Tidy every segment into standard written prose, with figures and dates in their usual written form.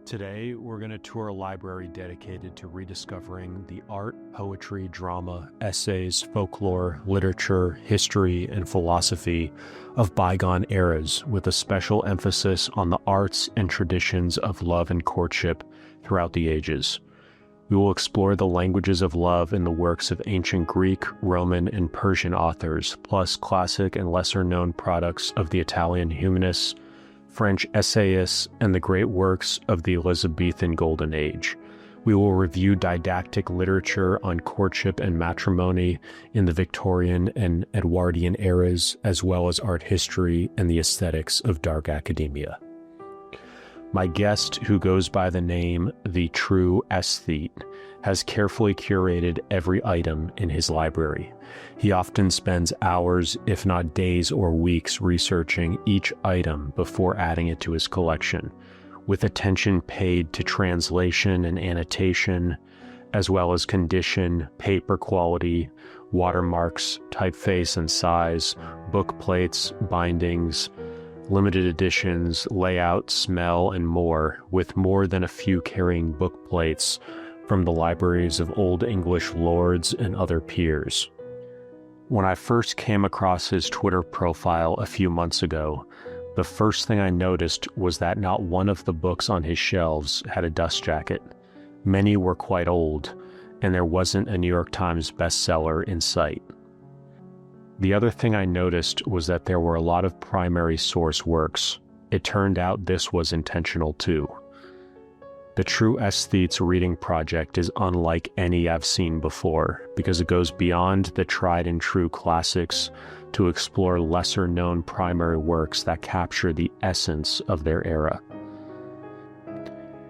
Today, we're going to tour a library dedicated to rediscovering the art, poetry, drama, essays, folklore, literature, history, and philosophy of bygone eras, with a special emphasis on the arts and traditions of love and courtship throughout the ages. We will explore the languages of love in the works of ancient Greek, Roman, and Persian authors, plus classic and lesser-known products of the Italian Humanists, French Essayists, and the great works of the Elizabethan Golden Age. We will review didactic literature on courtship and matrimony in the Victorian and Edwardian eras, as well as art history and the aesthetics of dark academia. My guest, who goes by the name The True Esthet, has carefully curated every item in his library. He often spends hours, if not days or weeks, researching each item before adding it to his collection, with attention paid to translation and annotation, as well as condition, paper quality, watermarks, typeface and size, book plates, bindings, limited editions, layout, smell, and more, with more than a few carrying book plates from the libraries of Old English lords and other peers. When I first came across his Twitter profile a few months ago, the first thing I noticed was that not one of the books on his shelves had a dust jacket. Many were quite old, and there wasn't a New York Times bestseller in sight. The other thing I noticed was that there were a lot of primary source works. It turned out this was intentional too. The True Esthet's reading project is unlike any I've seen before because it goes beyond the tried and true classics to explore lesser known primary works that capture the essence of their era.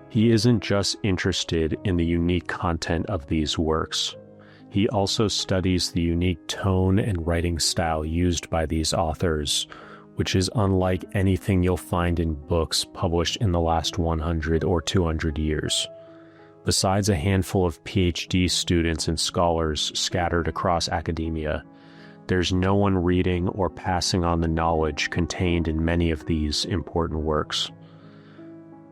He isn't just interested in the unique content of these works. He also studies the unique tone and writing style used by these authors, which is unlike anything you'll find in books published in the last 100 or 200 years. Besides a handful of PhD students and scholars scattered across academia, there's no one reading or passing on the knowledge contained in many of these important works.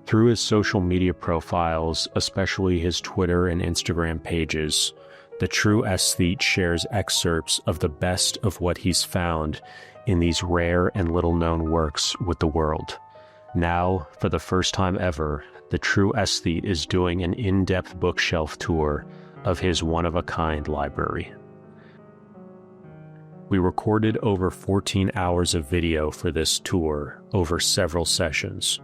Through his social media profiles, especially his Twitter and Instagram pages, the True Esthet shares excerpts of the best of what he's found in these rare and little-known works with the world. Now, for the first time ever, the True Esthet is doing an in-depth bookshelf tour of his one-of-a-kind library. We recorded over 14 hours of video for this tour over several sessions,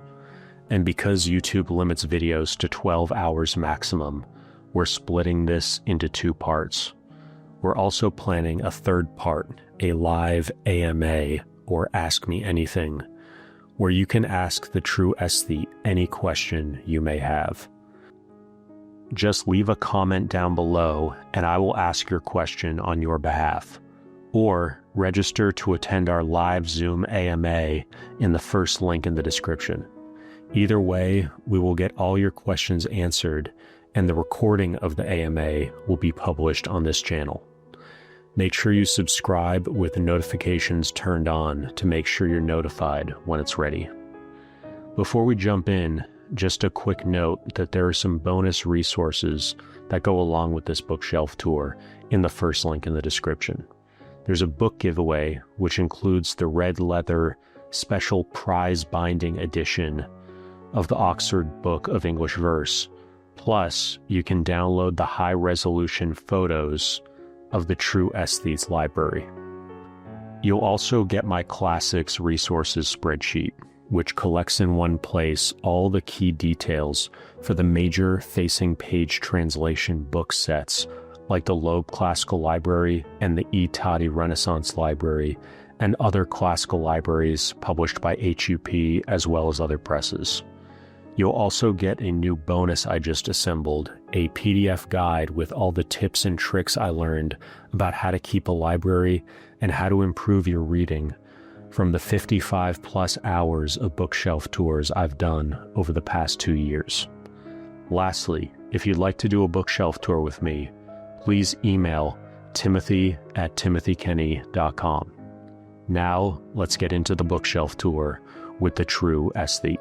and because YouTube limits videos to 12 hours maximum, we're splitting this into 2 parts. We're also planning a third part, a live AMA, or Ask Me Anything, where you can ask the True Esthet any question you may have. Just leave a comment down below and I will ask your question on your behalf, or register to attend our live Zoom AMA in the first link in the description. Either way, we will get all your questions answered, and the recording of the AMA will be published on this channel. Make sure you subscribe with the notifications turned on to make sure you're notified when it's ready. Before we jump in, just a quick note that there are some bonus resources that go along with this bookshelf tour in the first link in the description. There's a book giveaway, which includes the red leather special prize binding edition of the Oxford Book of English Verse. Plus, you can download the high-resolution photos of the True Esthet's library. You'll also get my Classics Resources spreadsheet, which collects in one place all the key details for the major facing page translation book sets like the Loeb Classical Library and the E. Toddy Renaissance Library and other classical libraries published by HUP as well as other presses. You'll also get a new bonus I just assembled, a PDF guide with all the tips and tricks I learned about how to keep a library and how to improve your reading from the 55 plus hours of bookshelf tours I've done over the past 2 years. Lastly, if you'd like to do a bookshelf tour with me, please email timothy@timothykenny.com. Now, let's get into the bookshelf tour with the True Esthet.